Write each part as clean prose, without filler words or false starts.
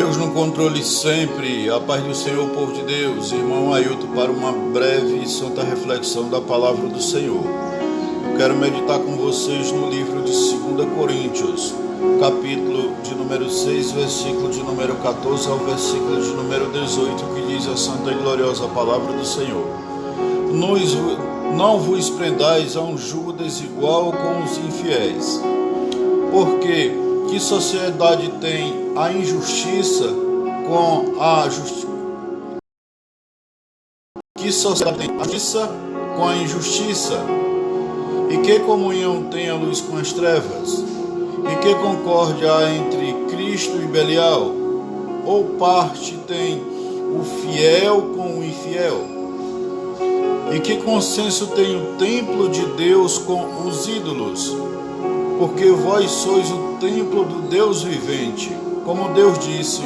Deus no controle sempre, a paz do Senhor, povo de Deus, irmão Ailton, para uma breve e santa reflexão da palavra do Senhor. Eu quero meditar com vocês no livro de 2 Coríntios, capítulo de número 6, versículo de número 14 ao versículo de número 18, que diz a santa e gloriosa palavra do Senhor. Não vos prendais a um jugo desigual com os infiéis, porque que sociedade tem a injustiça com a justiça? Que sociedade tem a justiça com a injustiça? E que comunhão tem a luz com as trevas? E que concórdia há entre Cristo e Belial? Ou parte tem o fiel com o infiel? E que consenso tem o templo de Deus com os ídolos? Porque vós sois o templo do Deus vivente. Como Deus disse,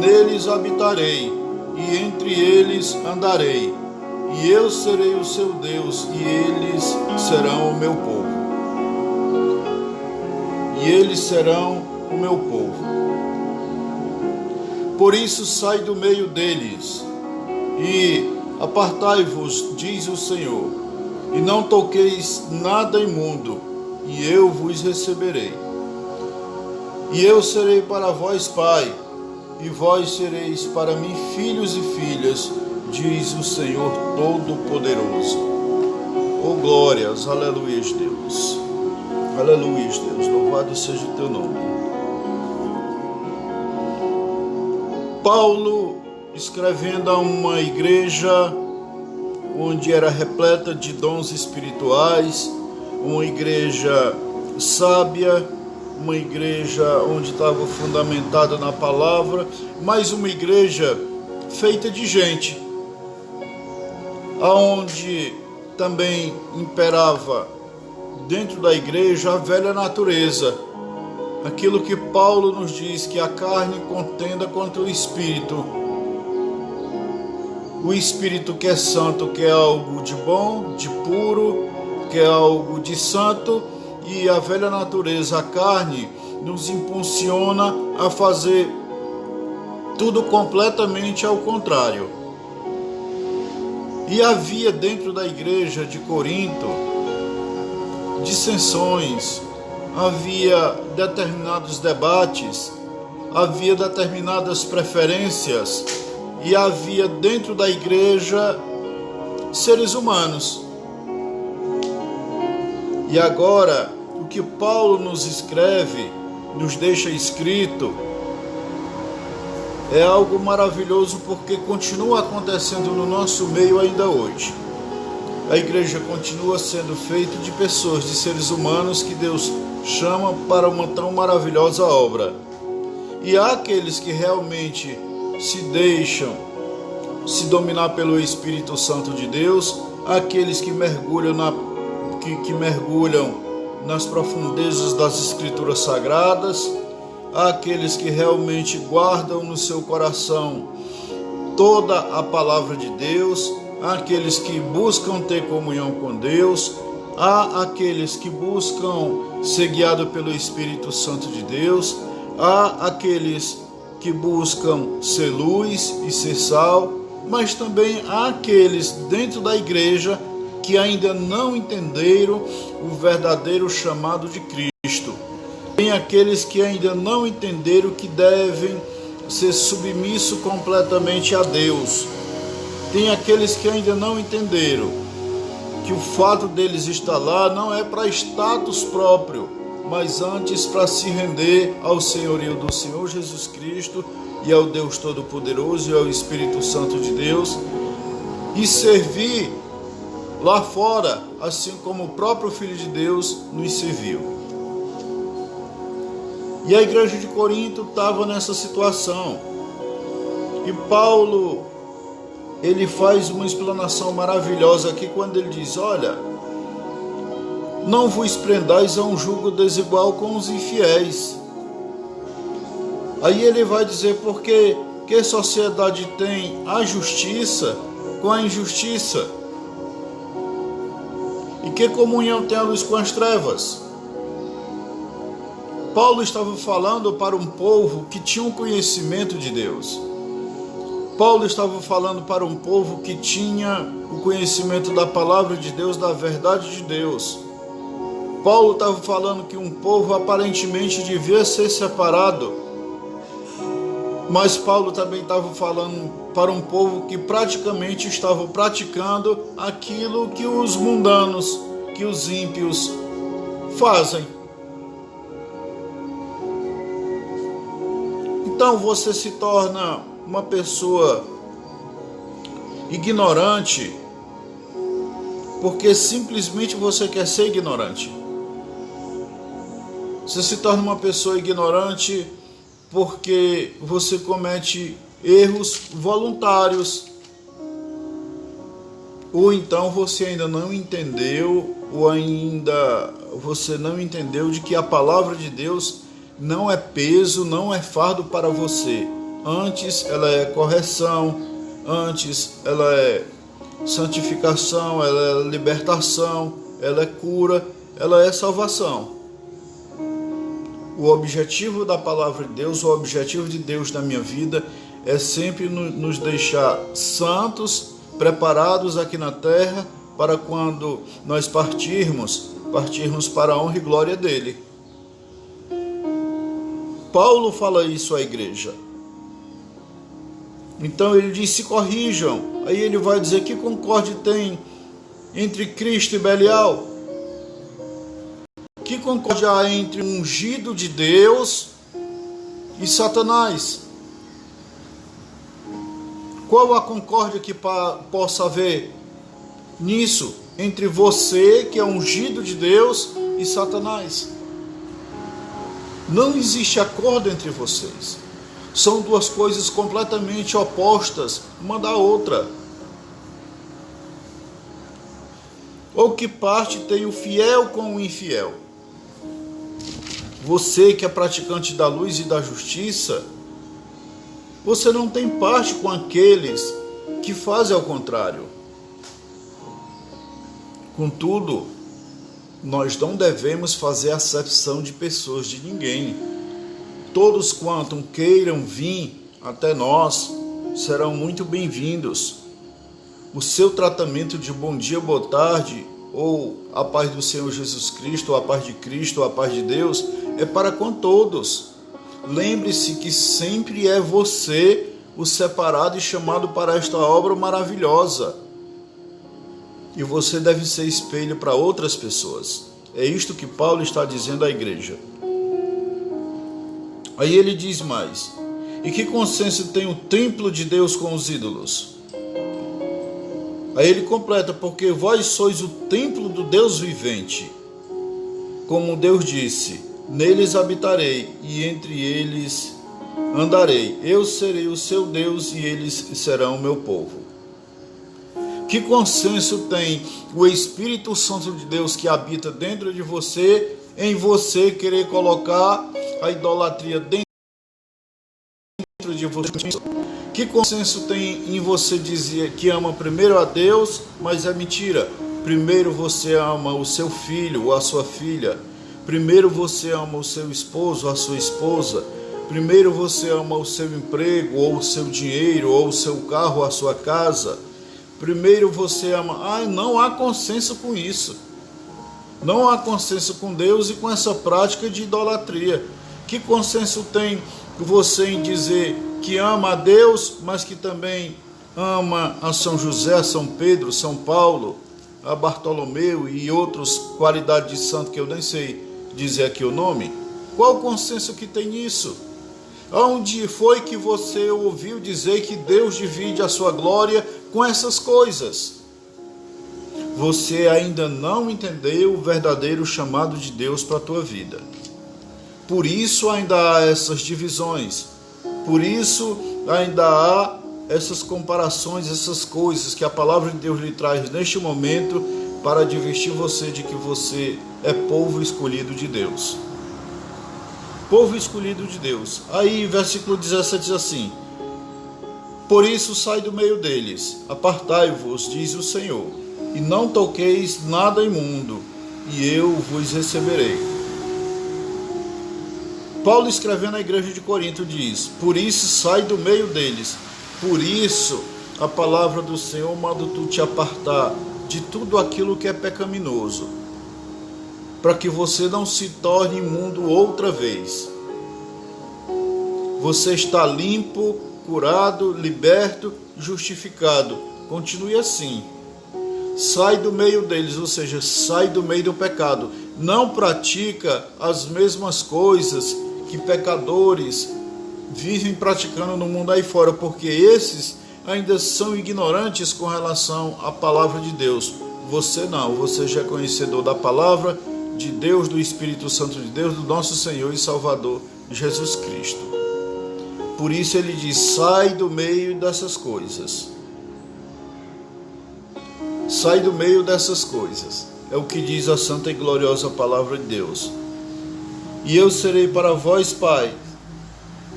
neles habitarei, e entre eles andarei, e eu serei o seu Deus, e eles serão o meu povo. E eles serão o meu povo. Por isso sai do meio deles, e apartai-vos, diz o Senhor, e não toqueis nada imundo, e eu vos receberei. E eu serei para vós pai, e vós sereis para mim filhos e filhas, diz o Senhor Todo-Poderoso. Oh glórias, aleluia Deus. Aleluia Deus, louvado seja o teu nome. Paulo, escrevendo a uma igreja onde era repleta de dons espirituais, uma igreja sábia, uma igreja onde estava fundamentada na palavra, mas uma igreja feita de gente, aonde também imperava dentro da igreja a velha natureza, aquilo que Paulo nos diz, que a carne contenda contra o espírito que é santo, que é algo de bom, de puro, que é algo de santo, e a velha natureza, a carne, nos impulsiona a fazer tudo completamente ao contrário. E havia dentro da igreja de Corinto dissensões, havia determinados debates, havia determinadas preferências, e havia dentro da igreja seres humanos. E agora, o que Paulo nos escreve, nos deixa escrito, é algo maravilhoso, porque continua acontecendo no nosso meio ainda hoje. A igreja continua sendo feita de pessoas, de seres humanos que Deus chama para uma tão maravilhosa obra. E há aqueles que realmente se deixam se dominar pelo Espírito Santo de Deus, há aqueles que mergulham nas profundezas das Escrituras Sagradas, há aqueles que realmente guardam no seu coração toda a palavra de Deus, há aqueles que buscam ter comunhão com Deus, há aqueles que buscam ser guiados pelo Espírito Santo de Deus, há aqueles que buscam ser luz e ser sal, mas também há aqueles dentro da igreja que ainda não entenderam o verdadeiro chamado de Cristo. Tem aqueles que ainda não entenderam que devem ser submissos completamente a Deus. Tem aqueles que ainda não entenderam que o fato deles estar lá não é para status próprio, mas antes para se render ao senhorio do Senhor Jesus Cristo e ao Deus Todo-Poderoso e ao Espírito Santo de Deus, e servir lá fora, assim como o próprio Filho de Deus nos serviu. E a igreja de Corinto estava nessa situação. E Paulo, ele faz uma explanação maravilhosa aqui quando ele diz, olha, não vos prendais a um jugo desigual com os infiéis. Aí ele vai dizer, porque que sociedade tem a justiça com a injustiça? E que comunhão tem a luz com as trevas? Paulo estava falando para um povo que tinha um conhecimento de Deus. Paulo estava falando para um povo que tinha o conhecimento da palavra de Deus, da verdade de Deus. Paulo estava falando que um povo aparentemente devia ser separado, mas Paulo também estava falando para um povo que praticamente estava praticando aquilo que os mundanos, que os ímpios fazem. Então você se torna uma pessoa ignorante porque simplesmente você quer ser ignorante. Você se torna uma pessoa ignorante porque você comete erros voluntários. Ou então você ainda não entendeu, você não entendeu de que a palavra de Deus não é peso, não é fardo para você. Antes ela é correção, antes ela é santificação, ela é libertação, ela é cura, ela é salvação. O objetivo da palavra de Deus, o objetivo de Deus na minha vida é sempre nos deixar santos, preparados aqui na terra, para quando nós partirmos para a honra e glória dele. Paulo fala isso à igreja. Então ele diz: se corrijam. Aí ele vai dizer: que concórdia tem entre Cristo e Belial? Que concórdia há entre um ungido de Deus e Satanás? Qual a concórdia que possa haver nisso, entre você, que é ungido de Deus, e Satanás? Não existe acordo entre vocês. São duas coisas completamente opostas uma da outra. Ou que parte tem o fiel com o infiel? Você que é praticante da luz e da justiça, você não tem parte com aqueles que fazem ao contrário. Contudo, nós não devemos fazer acepção de pessoas, de ninguém. Todos quanto queiram vir até nós serão muito bem-vindos. O seu tratamento de bom dia, boa tarde, ou a paz do Senhor Jesus Cristo, ou a paz de Cristo, ou a paz de Deus, é para com todos. Lembre-se que sempre é você o separado e chamado para esta obra maravilhosa. E você deve ser espelho para outras pessoas. É isto que Paulo está dizendo à igreja. Aí ele diz mais: e que consenso tem o templo de Deus com os ídolos? Aí ele completa: porque vós sois o templo do Deus vivente. Como Deus disse: neles habitarei e entre eles andarei. Eu serei o seu Deus e eles serão o meu povo. Que consenso tem o Espírito Santo de Deus que habita dentro de você, em você querer colocar a idolatria dentro de você? Que consenso tem em você dizer que ama primeiro a Deus, mas é mentira? Primeiro você ama o seu filho ou a sua filha. Primeiro você ama o seu esposo ou a sua esposa. Primeiro você ama o seu emprego ou o seu dinheiro ou o seu carro ou a sua casa. Primeiro você ama... não há consenso com isso. Não há consenso com Deus e com essa prática de idolatria. Que consenso tem você em dizer que ama a Deus, mas que também ama a São José, a São Pedro, São Paulo, a Bartolomeu e outros qualidades de santo que eu nem sei dizer aqui o nome? Qual o consenso que tem nisso? Onde foi que você ouviu dizer que Deus divide a sua glória com essas coisas? Você ainda não entendeu o verdadeiro chamado de Deus para a tua vida. Por isso ainda há essas divisões. Por isso ainda há essas comparações, essas coisas que a palavra de Deus lhe traz neste momento para advertir você de que você é povo escolhido de Deus. Povo escolhido de Deus. Aí versículo 17 diz assim: por isso sai do meio deles, apartai-vos, diz o Senhor, e não toqueis nada imundo, e eu vos receberei. Paulo, escrevendo à igreja de Corinto, diz: por isso sai do meio deles. Por isso a palavra do Senhor manda tu te apartar de tudo aquilo que é pecaminoso, para que você não se torne imundo outra vez. Você está limpo, curado, liberto, justificado. Continue assim. Sai do meio deles, ou seja, sai do meio do pecado. Não pratica as mesmas coisas que pecadores vivem praticando no mundo aí fora, porque esses ainda são ignorantes com relação à palavra de Deus. Você não, você já é conhecedor da palavra de Deus, do Espírito Santo de Deus, do nosso Senhor e Salvador Jesus Cristo. Por isso ele diz: sai do meio dessas coisas. Sai do meio dessas coisas. É o que diz a santa e gloriosa palavra de Deus. E eu serei para vós pai,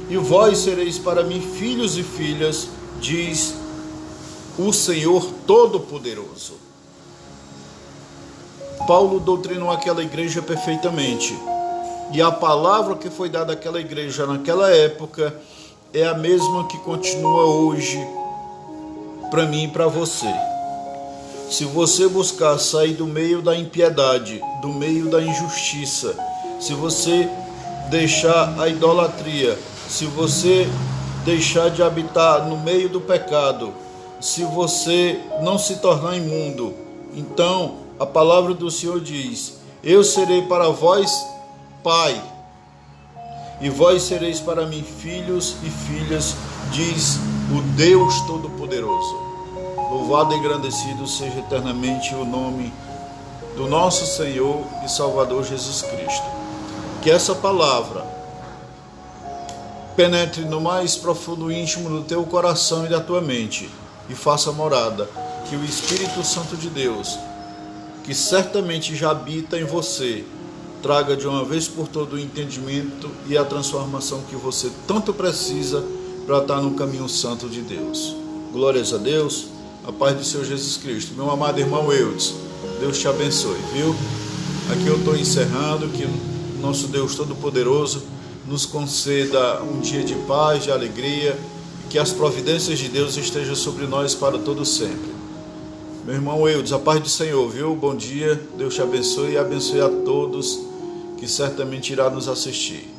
e vós sereis para mim filhos e filhas, diz o Senhor Todo-Poderoso. Paulo doutrinou aquela igreja perfeitamente. E a palavra que foi dada àquela igreja naquela época é a mesma que continua hoje para mim e para você. Se você buscar sair do meio da impiedade, do meio da injustiça, se você deixar a idolatria, se você deixar de habitar no meio do pecado, se você não se tornar imundo, então a palavra do Senhor diz: eu serei para vós pai, e vós sereis para mim filhos e filhas, diz o Deus Todo-Poderoso. Louvado e engrandecido seja eternamente o nome do nosso Senhor e Salvador Jesus Cristo. Que essa palavra penetre no mais profundo íntimo do teu coração e da tua mente e faça morada. Que o Espírito Santo de Deus, que certamente já habita em você, traga de uma vez por todo o entendimento e a transformação que você tanto precisa para estar no caminho santo de Deus. Glórias a Deus, a paz do Senhor Jesus Cristo. Meu amado irmão Eudes, Deus te abençoe, viu? Aqui eu estou encerrando, que nosso Deus Todo-Poderoso nos conceda um dia de paz, de alegria, e que as providências de Deus estejam sobre nós para todo sempre. Meu irmão Eudes, a paz do Senhor, viu? Bom dia, Deus te abençoe e abençoe a todos que certamente irá nos assistir.